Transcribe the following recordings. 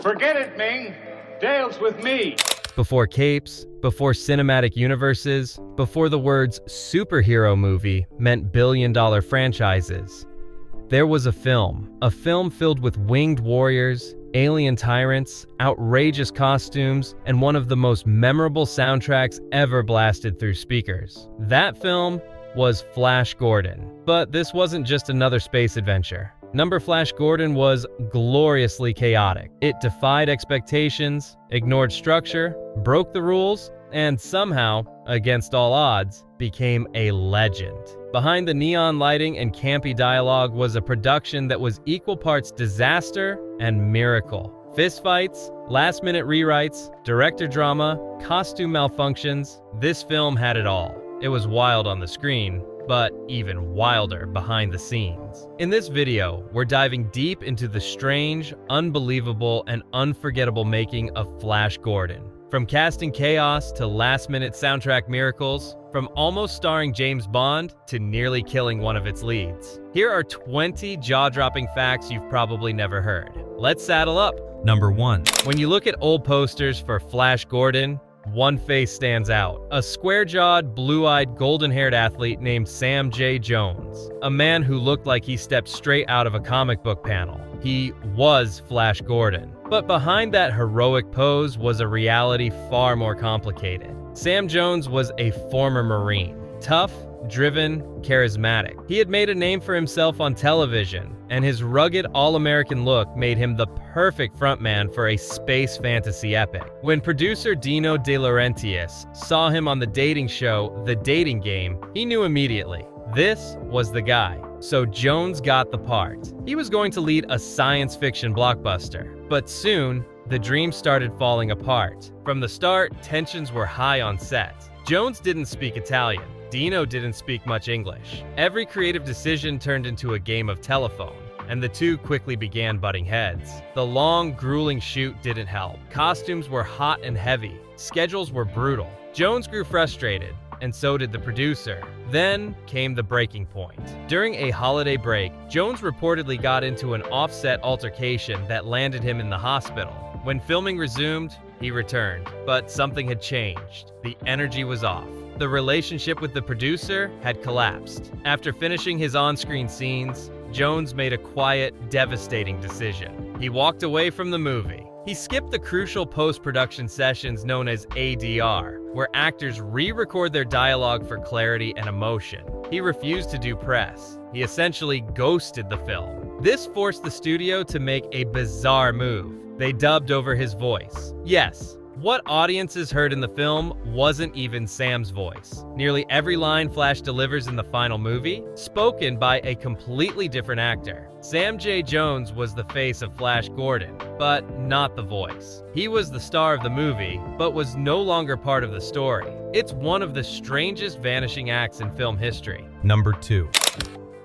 Forget it, Ming. Dale's with me. Before capes, before cinematic universes, before the words superhero movie meant billion-dollar franchises, there was a film filled with winged warriors, alien tyrants, outrageous costumes, and one of the most memorable soundtracks ever blasted through speakers. That film was Flash Gordon. But this wasn't just another space adventure. Flash Gordon was gloriously chaotic. It defied expectations, ignored structure, broke the rules, and somehow, against all odds, became a legend. Behind the neon lighting and campy dialogue was a production that was equal parts disaster and miracle. Fistfights, last-minute rewrites, director drama, costume malfunctions. This film had it all. It was wild on the screen, but even wilder behind the scenes. In this video, we're diving deep into the strange, unbelievable, and unforgettable making of Flash Gordon. From casting chaos to last-minute soundtrack miracles, from almost starring James Bond to nearly killing one of its leads. Here are 20 jaw-dropping facts you've probably never heard. Let's saddle up. Number 1. When you look at old posters for Flash Gordon, one face stands out. A square-jawed, blue-eyed, golden-haired athlete named Sam J. Jones. A man who looked like he stepped straight out of a comic book panel. He was Flash Gordon. But behind that heroic pose was a reality far more complicated. Sam Jones was a former Marine. Tough, driven, charismatic. He had made a name for himself on television, and his rugged all-American look made him the perfect frontman for a space fantasy epic. When producer Dino de Laurentiis saw him on the dating show The Dating Game, he knew immediately. This was the guy. So Jones got the part. He was going to lead a science fiction blockbuster. But soon, the dream started falling apart. From the start, tensions were high on set. Jones didn't speak Italian. Dino didn't speak much English. Every creative decision turned into a game of telephone, and the two quickly began butting heads. The long, grueling shoot didn't help. Costumes were hot and heavy. Schedules were brutal. Jones grew frustrated, and so did the producer. Then came the breaking point. During a holiday break, Jones reportedly got into an offset altercation that landed him in the hospital. When filming resumed, he returned, but something had changed. The energy was off. The relationship with the producer had collapsed. After finishing his on-screen scenes, Jones made a quiet, devastating decision. He walked away from the movie. He skipped the crucial post-production sessions known as ADR, where actors re-record their dialogue for clarity and emotion. He refused to do press. He essentially ghosted the film. This forced the studio to make a bizarre move. They dubbed over his voice. Yes, what audiences heard in the film wasn't even Sam's voice. Nearly every line Flash delivers in the final movie, spoken by a completely different actor. Sam J. Jones was the face of Flash Gordon, but not the voice. He was the star of the movie, but was no longer part of the story. It's one of the strangest vanishing acts in film history. Number 2.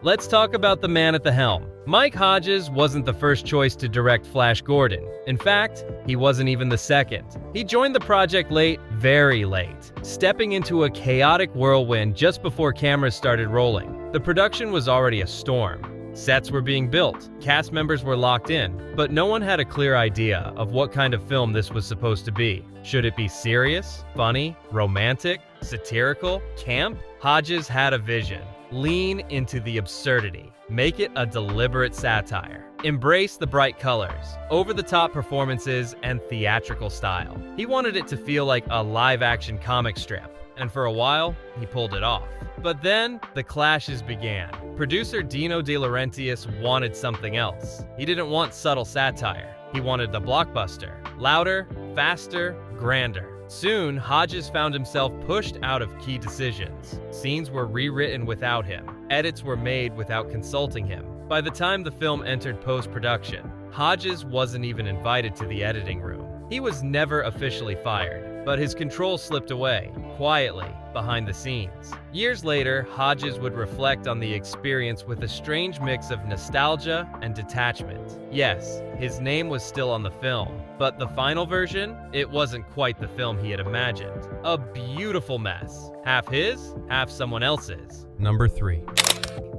Let's talk about the man at the helm. Mike Hodges wasn't the first choice to direct Flash Gordon. In fact, he wasn't even the second. He joined the project late, very late, stepping into a chaotic whirlwind just before cameras started rolling. The production was already a storm. Sets were being built, cast members were locked in, but no one had a clear idea of what kind of film this was supposed to be. Should it be serious, funny, romantic, satirical, camp? Hodges had a vision. Lean into the absurdity. Make it a deliberate satire. Embrace the bright colors, over-the-top performances, and theatrical style. He wanted it to feel like a live-action comic strip, and for a while, he pulled it off. But then, the clashes began. Producer Dino de Laurentiis wanted something else. He didn't want subtle satire. He wanted the blockbuster. Louder, faster, grander. Soon, Hodges found himself pushed out of key decisions. Scenes were rewritten without him. Edits were made without consulting him. By the time the film entered post-production, Hodges wasn't even invited to the editing room. He was never officially fired, but his control slipped away, quietly, behind the scenes. Years later, Hodges would reflect on the experience with a strange mix of nostalgia and detachment. Yes, his name was still on the film, but the final version, it wasn't quite the film he had imagined. A beautiful mess. Half his, half someone else's. Number 3.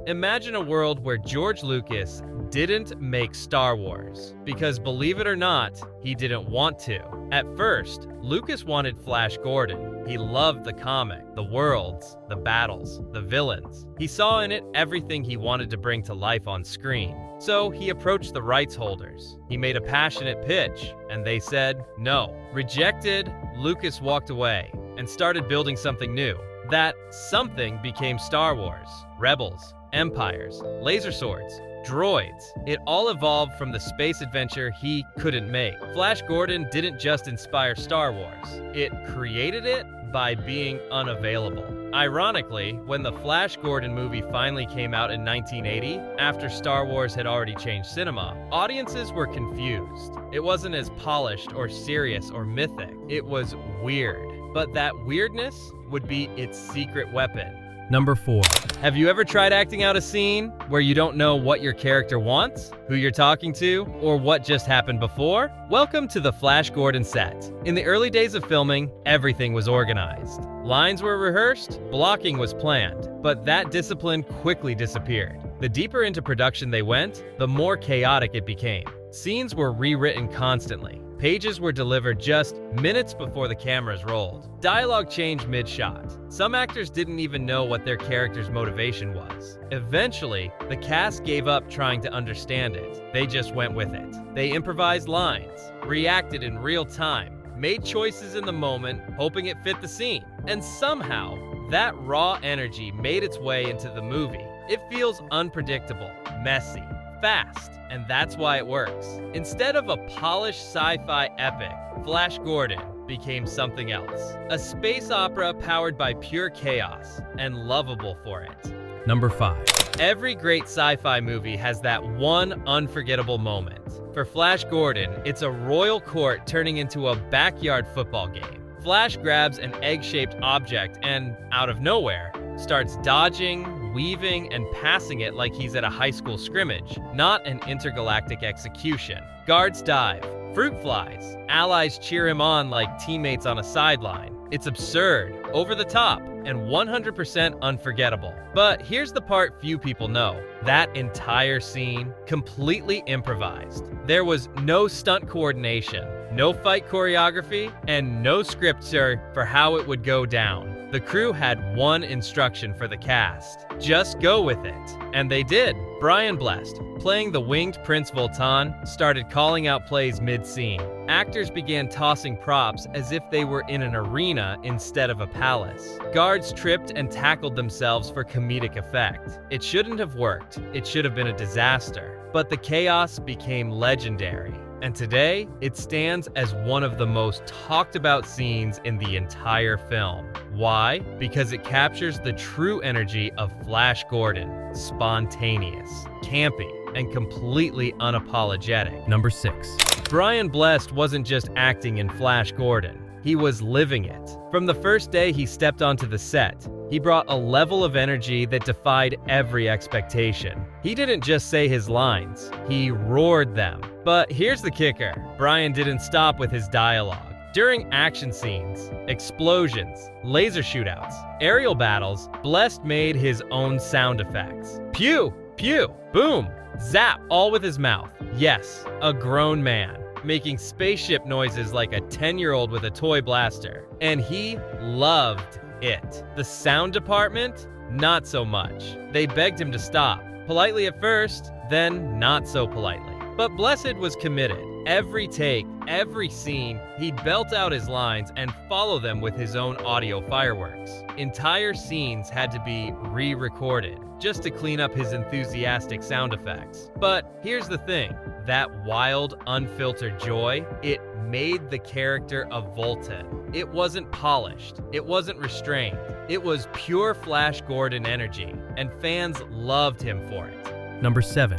Imagine a world where George Lucas didn't make Star Wars. Because believe it or not, he didn't want to. At first, Lucas wanted Flash Gordon. He loved the comic, the worlds, the battles, the villains. He saw in it everything he wanted to bring to life on screen. So he approached the rights holders. He made a passionate pitch, and they said no. Rejected, Lucas walked away and started building something new. That something became Star Wars. Rebels, empires, laser swords, droids. It all evolved from the space adventure he couldn't make. Flash Gordon didn't just inspire Star Wars. It created it by being unavailable. Ironically, when the Flash Gordon movie finally came out in 1980, after Star Wars had already changed cinema, audiences were confused. It wasn't as polished or serious or mythic. It was weird. But that weirdness would be its secret weapon. Number 4. Have you ever tried acting out a scene where you don't know what your character wants, who you're talking to, or what just happened before? Welcome to the Flash Gordon set. In the early days of filming, everything was organized. Lines were rehearsed, blocking was planned, but that discipline quickly disappeared. The deeper into production they went, the more chaotic it became. Scenes were rewritten constantly. Pages were delivered just minutes before the cameras rolled. Dialogue changed mid-shot. Some actors didn't even know what their character's motivation was. Eventually, the cast gave up trying to understand it. They just went with it. They improvised lines, reacted in real time, made choices in the moment, hoping it fit the scene. And somehow, that raw energy made its way into the movie. It feels unpredictable, messy, fast, and that's why it works. Instead of a polished sci-fi epic, Flash Gordon became something else. A space opera powered by pure chaos and lovable for it. Number 5. Every great sci-fi movie has that one unforgettable moment. For Flash Gordon, it's a royal court turning into a backyard football game. Flash grabs an egg-shaped object and, out of nowhere, starts dodging, weaving, and passing it like he's at a high school scrimmage, not an intergalactic execution. Guards dive, fruit flies, allies cheer him on like teammates on a sideline. It's absurd, over the top, and 100% unforgettable. But here's the part few people know. That entire scene, completely improvised. There was no stunt coordination, no fight choreography, and no scripture for how it would go down. The crew had one instruction for the cast: just go with it. And they did. Brian Blessed, playing the winged Prince Voltan, started calling out plays mid-scene. Actors began tossing props as if they were in an arena instead of a palace. Guards tripped and tackled themselves for comedic effect. It shouldn't have worked. It should have been a disaster. But the chaos became legendary. And today, it stands as one of the most talked about scenes in the entire film. Why? Because it captures the true energy of Flash Gordon. Spontaneous, campy, and completely unapologetic. Number 6. Brian Blessed wasn't just acting in Flash Gordon. He was living it. From the first day he stepped onto the set, he brought a level of energy that defied every expectation. He didn't just say his lines, he roared them. But here's the kicker: Brian didn't stop with his dialogue. During action scenes, explosions, laser shootouts, aerial battles, Blessed made his own sound effects. Pew, pew, boom, zap, all with his mouth. Yes, a grown man, making spaceship noises like a 10-year-old with a toy blaster. And he loved it. The sound department, not so much. They begged him to stop. Politely at first, then not so politely. But Blessed was committed. Every take, every scene, he'd belt out his lines and follow them with his own audio fireworks. Entire scenes had to be re-recorded just to clean up his enthusiastic sound effects. But here's the thing, that wild, unfiltered joy, it made the character of Voltan. It wasn't polished, it wasn't restrained, it was pure Flash Gordon energy, and fans loved him for it. Number 7.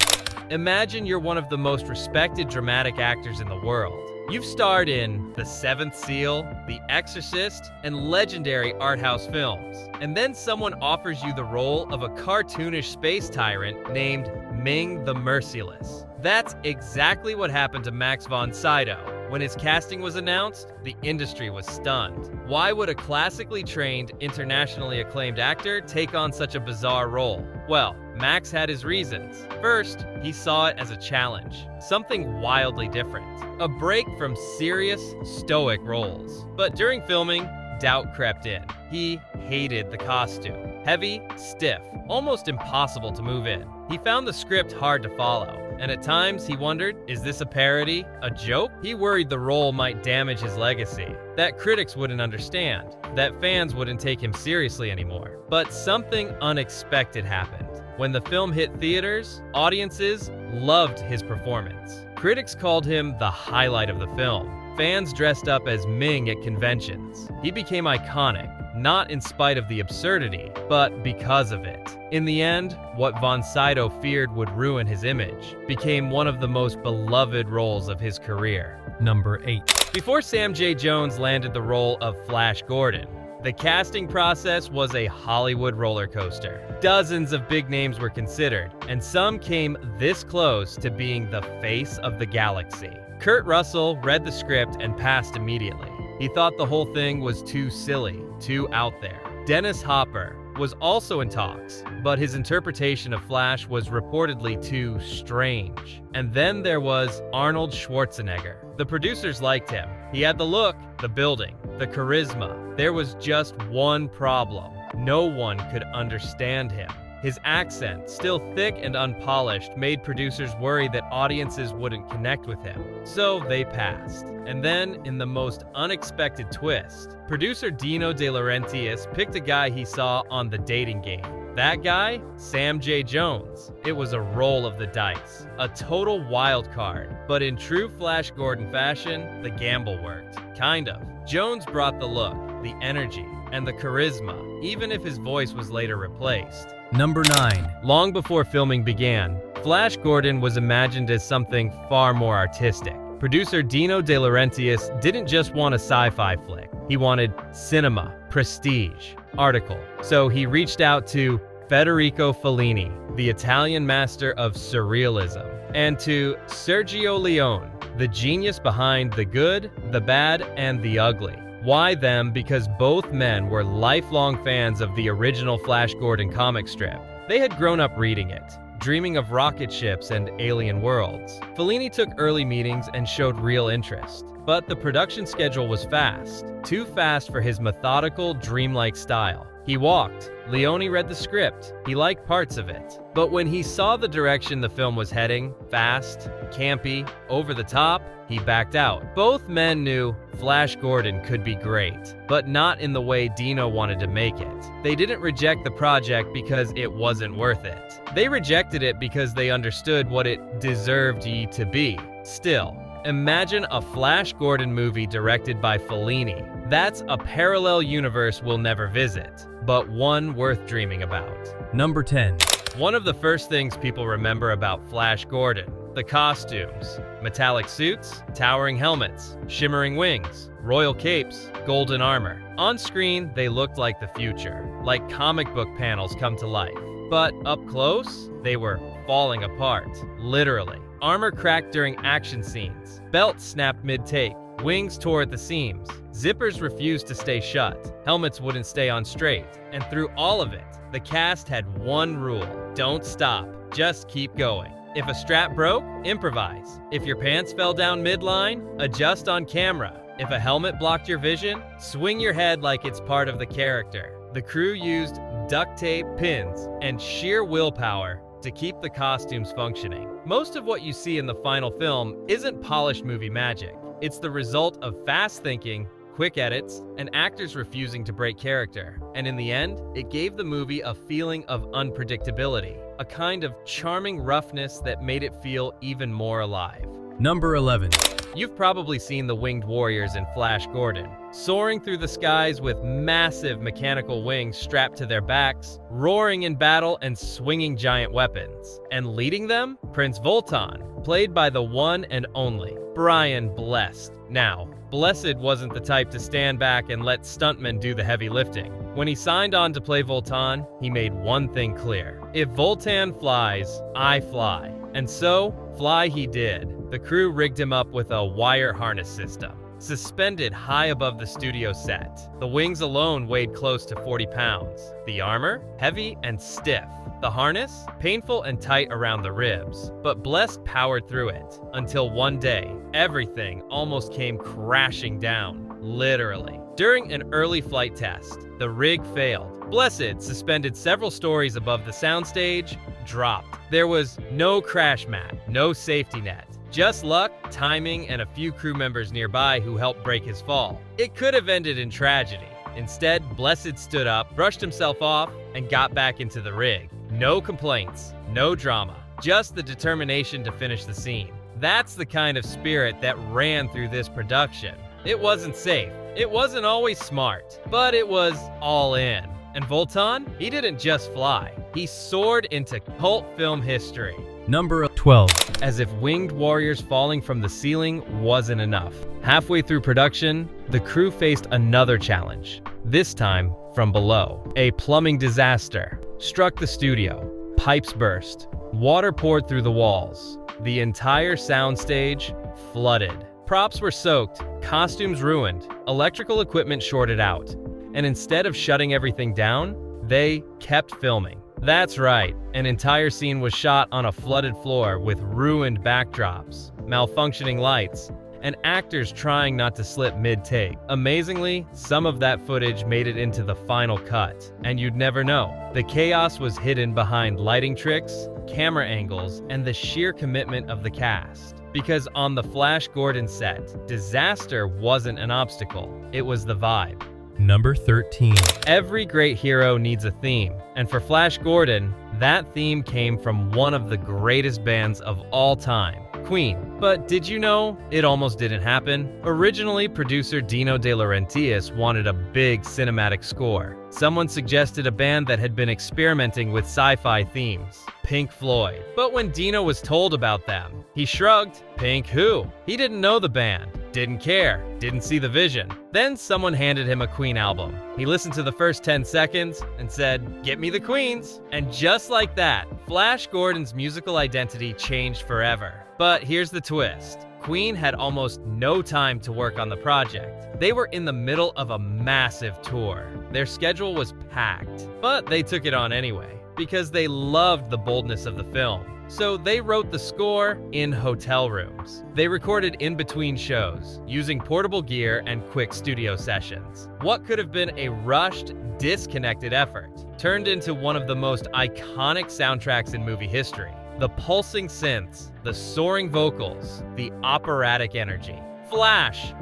Imagine you're one of the most respected dramatic actors in the world. You've starred in The Seventh Seal, The Exorcist, and legendary art house films. And then someone offers you the role of a cartoonish space tyrant named Ming the Merciless. That's exactly what happened to Max von Sydow. When his casting was announced, the industry was stunned. Why would a classically trained, internationally acclaimed actor take on such a bizarre role? Well, Max had his reasons. First, he saw it as a challenge, something wildly different, a break from serious, stoic roles. But during filming, doubt crept in. He hated the costume. Heavy, stiff, almost impossible to move in. He found the script hard to follow, and at times he wondered, is this a parody, a joke? He worried the role might damage his legacy, that critics wouldn't understand, that fans wouldn't take him seriously anymore. But something unexpected happened. When the film hit theaters, audiences loved his performance. Critics called him the highlight of the film. Fans dressed up as Ming at conventions. He became iconic, not in spite of the absurdity, but because of it. In the end, what von Sydow feared would ruin his image became one of the most beloved roles of his career. Number 8. Before Sam J. Jones landed the role of Flash Gordon, the casting process was a Hollywood roller coaster. Dozens of big names were considered, and some came this close to being the face of the galaxy. Kurt Russell read the script and passed immediately. He thought the whole thing was too silly, too out there. Dennis Hopper was also in talks, but his interpretation of Flash was reportedly too strange. And then there was Arnold Schwarzenegger. The producers liked him. He had the look, the building, the charisma. There was just one problem. No one could understand him. His accent, still thick and unpolished, made producers worry that audiences wouldn't connect with him. So they passed. And then, in the most unexpected twist, producer Dino de Laurentiis picked a guy he saw on The Dating Game. That guy? Sam J. Jones. It was a roll of the dice. A total wild card. But in true Flash Gordon fashion, the gamble worked. Kind of. Jones brought the look, the energy, and the charisma, even if his voice was later replaced. Number 9. Long before filming began, Flash Gordon was imagined as something far more artistic. Producer Dino de Laurentiis didn't just want a sci-fi flick. He wanted cinema, prestige, article. So he reached out to Federico Fellini, the Italian master of surrealism, and to Sergio Leone, the genius behind the good, the bad, and the ugly. Why them? Because both men were lifelong fans of the original Flash Gordon comic strip. They had grown up reading it, dreaming of rocket ships and alien worlds. Fellini took early meetings and showed real interest. But the production schedule was fast, too fast for his methodical, dreamlike style. He walked. Leone read the script. He liked parts of it. But when he saw the direction the film was heading, fast, campy, over the top, he backed out. Both men knew Flash Gordon could be great, but not in the way Dino wanted to make it. They didn't reject the project because it wasn't worth it. They rejected it because they understood what it deserved to be. Still, imagine a Flash Gordon movie directed by Fellini. That's a parallel universe we'll never visit, but one worth dreaming about. Number 10. One of the first things people remember about Flash Gordon: the costumes. Metallic suits, towering helmets, shimmering wings, royal capes, golden armor. On screen, they looked like the future, like comic book panels come to life. But up close, they were falling apart, literally. Armor cracked during action scenes, belts snapped mid-take, wings tore at the seams, zippers refused to stay shut, helmets wouldn't stay on straight, and through all of it, the cast had one rule: don't stop, just keep going. If a strap broke, improvise. If your pants fell down mid-line, adjust on camera. If a helmet blocked your vision, swing your head like it's part of the character. The crew used duct tape, pins, and sheer willpower to keep the costumes functioning. Most of what you see in the final film isn't polished movie magic. It's the result of fast thinking, quick edits, and actors refusing to break character. And in the end, it gave the movie a feeling of unpredictability, a kind of charming roughness that made it feel even more alive. Number 11. You've probably seen the winged warriors in Flash Gordon, soaring through the skies with massive mechanical wings strapped to their backs, roaring in battle and swinging giant weapons. And leading them, Prince Voltan, played by the one and only Brian Blessed. Now, Blessed wasn't the type to stand back and let stuntmen do the heavy lifting. When he signed on to play Voltan, he made one thing clear. If Voltan flies, I fly. And so, fly he did. The crew rigged him up with a wire harness system, suspended high above the studio set. The wings alone weighed close to 40 pounds. The armor? Heavy and stiff. The harness? Painful and tight around the ribs. But Blessed powered through it, until one day, everything almost came crashing down, literally. During an early flight test, the rig failed. Blessed, suspended several stories above the soundstage, dropped. There was no crash mat, no safety net. Just luck, timing, and a few crew members nearby who helped break his fall. It could have ended in tragedy. Instead, Blessed stood up, brushed himself off, and got back into the rig. No complaints, no drama, just the determination to finish the scene. That's the kind of spirit that ran through this production. It wasn't safe, it wasn't always smart, but it was all in. And Voltan, he didn't just fly, he soared into cult film history. Number 12. As if winged warriors falling from the ceiling wasn't enough. Halfway through production, the crew faced another challenge, this time from below. A plumbing disaster struck the studio. Pipes burst, water poured through the walls. The entire soundstage flooded. Props were soaked, costumes ruined, electrical equipment shorted out. And instead of shutting everything down, they kept filming. That's right, an entire scene was shot on a flooded floor with ruined backdrops, malfunctioning lights, and actors trying not to slip mid-take. Amazingly, some of that footage made it into the final cut, and you'd never know. The chaos was hidden behind lighting tricks, camera angles, and the sheer commitment of the cast. Because on the Flash Gordon set, disaster wasn't an obstacle, it was the vibe. Number 13. Every great hero needs a theme, and for Flash Gordon, that theme came from one of the greatest bands of all time, Queen. But did you know it almost didn't happen? Originally, producer Dino de Laurentiis wanted a big cinematic score. Someone suggested a band that had been experimenting with sci-fi themes, Pink Floyd. But when Dino was told about them, he shrugged. Pink who? He didn't know the band, didn't care, didn't see the vision. Then someone handed him a Queen album. He listened to the first 10 seconds and said, "Get me the Queens." And just like that, Flash Gordon's musical identity changed forever. But here's the twist. Queen had almost no time to work on the project. They were in the middle of a massive tour. Their schedule was packed, but they took it on anyway, because they loved the boldness of the film. So they wrote the score in hotel rooms. They recorded in between shows, using portable gear and quick studio sessions. What could have been a rushed, disconnected effort turned into one of the most iconic soundtracks in movie history. The pulsing synths, the soaring vocals, the operatic energy. Flash!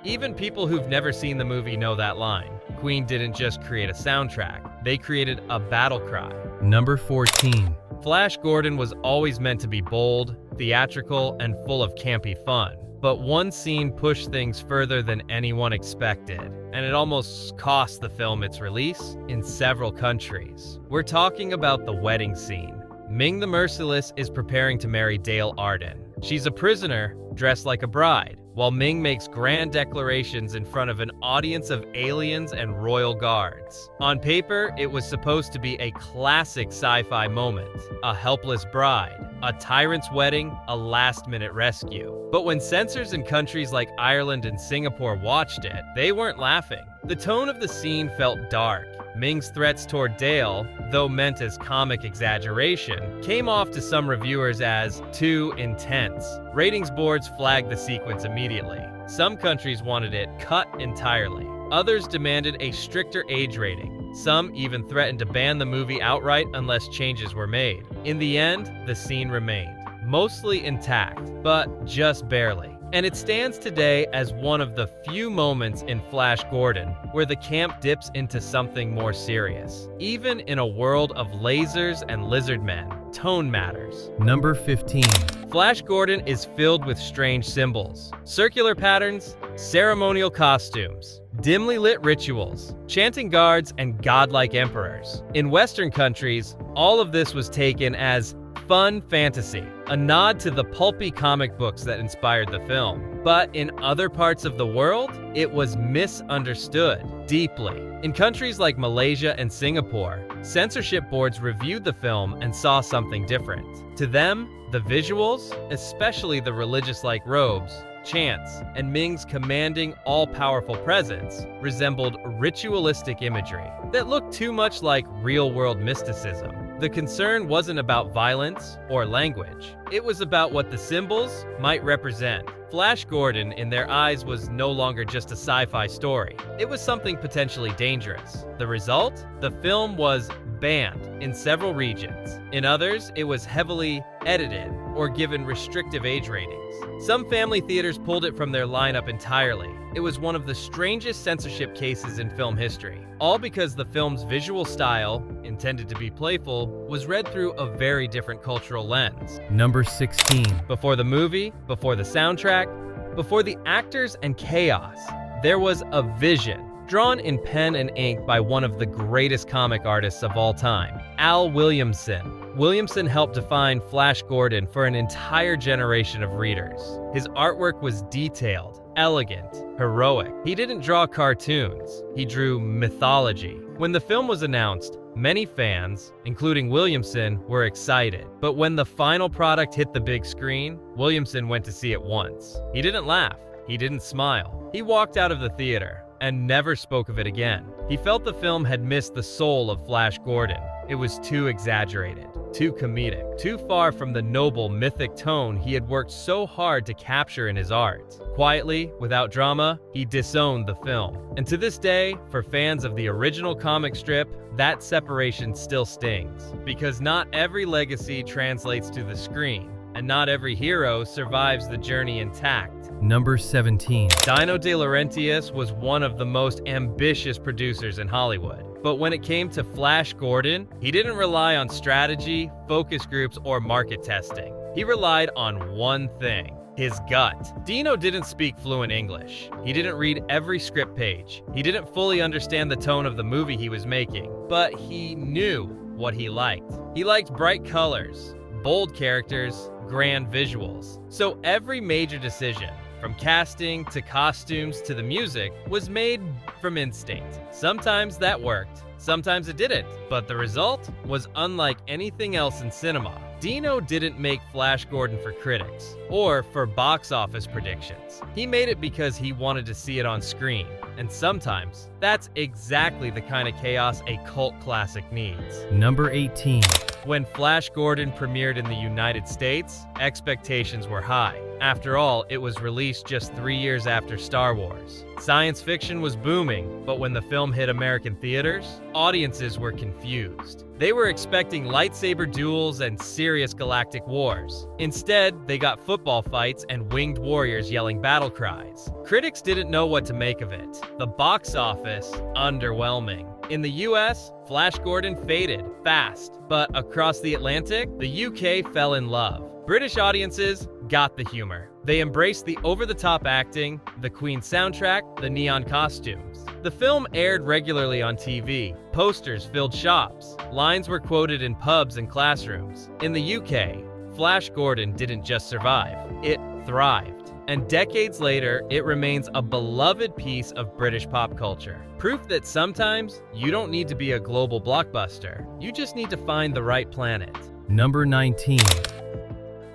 Even people who've never seen the movie know that line. Queen didn't just create a soundtrack, they created a battle cry. Number 14. Flash Gordon was always meant to be bold, theatrical, and full of campy fun. But one scene pushed things further than anyone expected, and it almost cost the film its release in several countries. We're talking about the wedding scene. Ming the Merciless is preparing to marry Dale Arden. She's a prisoner, dressed like a bride, while Ming makes grand declarations in front of an audience of aliens and royal guards. On paper, it was supposed to be a classic sci-fi moment, a helpless bride, a tyrant's wedding, a last-minute rescue. But when censors in countries like Ireland and Singapore watched it, they weren't laughing. The tone of the scene felt dark. Ming's threats toward Dale, though meant as comic exaggeration, came off to some reviewers as too intense. Ratings boards flagged the sequence immediately. Some countries wanted it cut entirely. Others demanded a stricter age rating. Some even threatened to ban the movie outright unless changes were made. In the end, the scene remained, mostly intact, but just barely. And it stands today as one of the few moments in Flash Gordon where the camp dips into something more serious. Even in a world of lasers and lizard men, tone matters. Number 15. Flash Gordon is filled with strange symbols, circular patterns, ceremonial costumes, dimly lit rituals, chanting guards, and godlike emperors. In Western countries, all of this was taken as fun fantasy, a nod to the pulpy comic books that inspired the film. But in other parts of the world, it was misunderstood, deeply. In countries like Malaysia and Singapore, censorship boards reviewed the film and saw something different. To them, the visuals, especially the religious-like robes, chants, and Ming's commanding, all-powerful presence, resembled ritualistic imagery that looked too much like real-world mysticism. The concern wasn't about violence or language. It was about what the symbols might represent. Flash Gordon, in their eyes, was no longer just a sci-fi story. It was something potentially dangerous. The result? The film was banned in several regions. In others, it was heavily edited or given restrictive age ratings. Some family theaters pulled it from their lineup entirely. It was one of the strangest censorship cases in film history, all because the film's visual style, intended to be playful, was read through a very different cultural lens. Number 16. Before the movie, before the soundtrack, before the actors and chaos, there was a vision, drawn in pen and ink by one of the greatest comic artists of all time, Al Williamson. Williamson helped define Flash Gordon for an entire generation of readers. His artwork was detailed, elegant, heroic. He didn't draw cartoons, he drew mythology. When the film was announced, many fans, including Williamson, were excited. But when the final product hit the big screen, Williamson went to see it once. He didn't laugh, he didn't smile. He walked out of the theater and never spoke of it again. He felt the film had missed the soul of Flash Gordon. It was too exaggerated, too comedic, too far from the noble, mythic tone he had worked so hard to capture in his art. Quietly, without drama, he disowned the film. And to this day, for fans of the original comic strip, that separation still stings. Because not every legacy translates to the screen, and not every hero survives the journey intact. Number 17. Dino de Laurentiis was one of the most ambitious producers in Hollywood. But when it came to Flash Gordon, he didn't rely on strategy, focus groups, or market testing. He relied on one thing: his gut. Dino didn't speak fluent English. He didn't read every script page. He didn't fully understand the tone of the movie he was making. But he knew what he liked. He liked bright colors, bold characters, grand visuals. So every major decision, from casting to costumes to the music, was made from instinct. Sometimes that worked, sometimes it didn't, but the result was unlike anything else in cinema. Dino didn't make Flash Gordon for critics or for box office predictions. He made it because he wanted to see it on screen, and sometimes that's exactly the kind of chaos a cult classic needs. Number 18. When Flash Gordon premiered in the United States, expectations were high. After all, it was released just 3 years after Star Wars. Science fiction was booming, but when the film hit American theaters, audiences were confused. They were expecting lightsaber duels and serious galactic wars. Instead, they got football fights and winged warriors yelling battle cries. Critics didn't know what to make of it. The box office, underwhelming. In the US, Flash Gordon faded fast, but across the Atlantic, the UK fell in love. British audiences got the humor. They embraced the over-the-top acting, the Queen soundtrack, the neon costumes. The film aired regularly on TV. Posters filled shops. Lines were quoted in pubs and classrooms. In the UK, Flash Gordon didn't just survive, it thrived. And decades later, it remains a beloved piece of British pop culture. Proof that sometimes you don't need to be a global blockbuster. You just need to find the right planet. Number 19.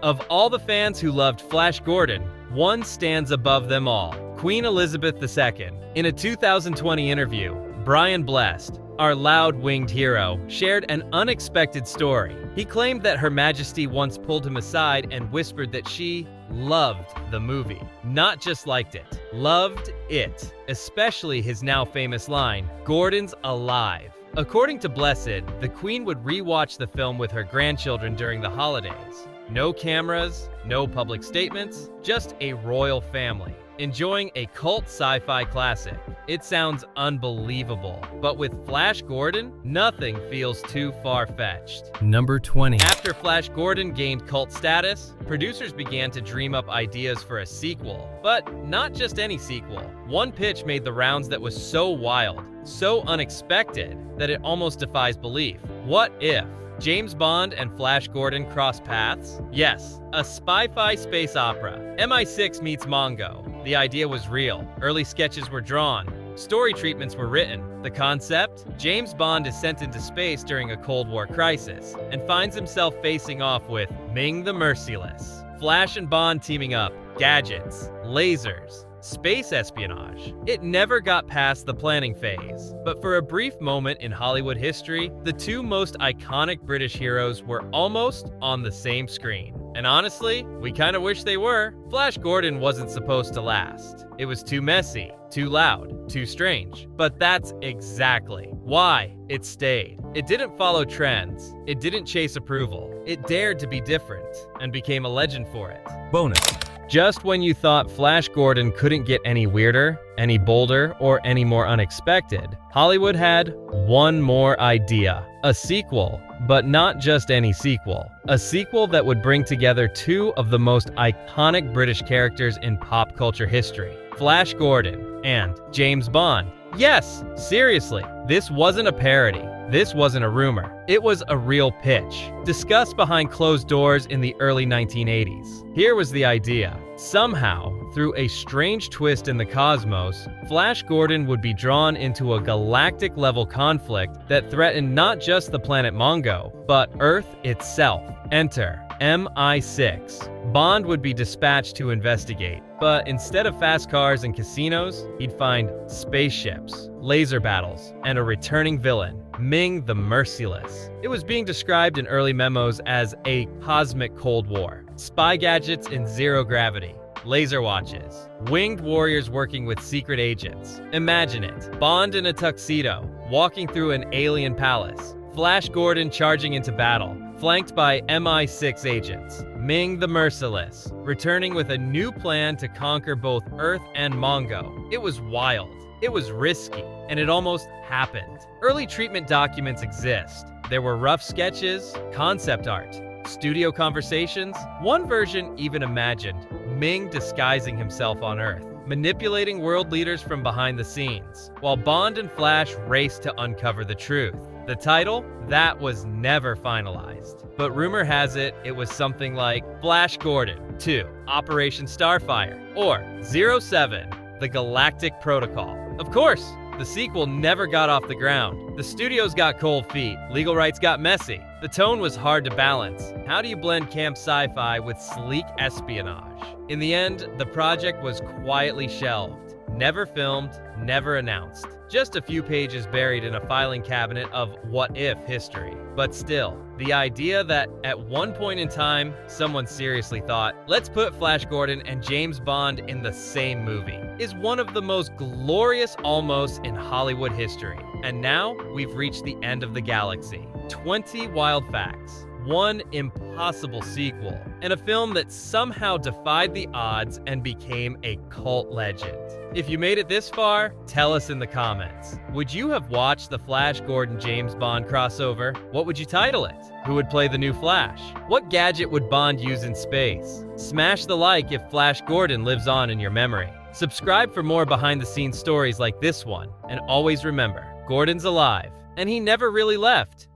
Of all the fans who loved Flash Gordon, one stands above them all: Queen Elizabeth II. In a 2020 interview, Brian Blessed, our loud-winged hero, shared an unexpected story. He claimed that Her Majesty once pulled him aside and whispered that she loved the movie. Not just liked it, loved it. Especially his now famous line, "Gordon's alive." According to Blessed, the Queen would re-watch the film with her grandchildren during the holidays. No cameras, no public statements, just a royal family, enjoying a cult sci-fi classic. It sounds unbelievable, but with Flash Gordon, nothing feels too far-fetched. Number 20. After Flash Gordon gained cult status, producers began to dream up ideas for a sequel. But not just any sequel. One pitch made the rounds that was so wild, so unexpected, that it almost defies belief. What if James Bond and Flash Gordon cross paths? Yes, a sci-fi space opera. MI6 meets Mongo. The idea was real. Early sketches were drawn. Story treatments were written. The concept? James Bond is sent into space during a Cold War crisis and finds himself facing off with Ming the Merciless. Flash and Bond teaming up, gadgets, lasers, space espionage. It never got past the planning phase, but for a brief moment in Hollywood history, the two most iconic British heroes were almost on the same screen. And honestly, we kinda wish they were. Flash Gordon wasn't supposed to last. It was too messy, too loud, too strange. But that's exactly why it stayed. It didn't follow trends. It didn't chase approval. It dared to be different and became a legend for it. Bonus. Just when you thought Flash Gordon couldn't get any weirder, any bolder, or any more unexpected, Hollywood had one more idea. A sequel, but not just any sequel. A sequel that would bring together two of the most iconic British characters in pop culture history, Flash Gordon and James Bond. Yes, seriously, this wasn't a parody. This wasn't a rumor. It was a real pitch, discussed behind closed doors in the early 1980s. Here was the idea. Somehow, through a strange twist in the cosmos, Flash Gordon would be drawn into a galactic-level conflict that threatened not just the planet Mongo, but Earth itself. Enter MI6. Bond would be dispatched to investigate, but instead of fast cars and casinos, he'd find spaceships, laser battles, and a returning villain, Ming the Merciless. It was being described in early memos as a cosmic Cold War. Spy gadgets in zero gravity, laser watches, winged warriors working with secret agents. Imagine it, Bond in a tuxedo, walking through an alien palace, Flash Gordon charging into battle, flanked by MI6 agents, Ming the Merciless, returning with a new plan to conquer both Earth and Mongo. It was wild, it was risky, and it almost happened. Early treatment documents exist. There were rough sketches, concept art, studio conversations. One version even imagined Ming disguising himself on Earth, manipulating world leaders from behind the scenes, while Bond and Flash raced to uncover the truth. The title? That was never finalized. But rumor has it, it was something like Flash Gordon 2, Operation Starfire, or 07, The Galactic Protocol. Of course, the sequel never got off the ground. The studios got cold feet, legal rights got messy. The tone was hard to balance. How do you blend camp sci-fi with sleek espionage? In the end, the project was quietly shelved. Never filmed, never announced. Just a few pages buried in a filing cabinet of what-if history. But still, the idea that at one point in time, someone seriously thought, let's put Flash Gordon and James Bond in the same movie, is one of the most glorious almosts in Hollywood history. And now, we've reached the end of the galaxy. 20 wild facts, one impossible sequel, and a film that somehow defied the odds and became a cult legend. If you made it this far, tell us in the comments. Would you have watched the Flash Gordon James Bond crossover? What would you title it? Who would play the new Flash? What gadget would Bond use in space? Smash the like if Flash Gordon lives on in your memory. Subscribe for more behind-the-scenes stories like this one, and always remember, Gordon's alive, and he never really left.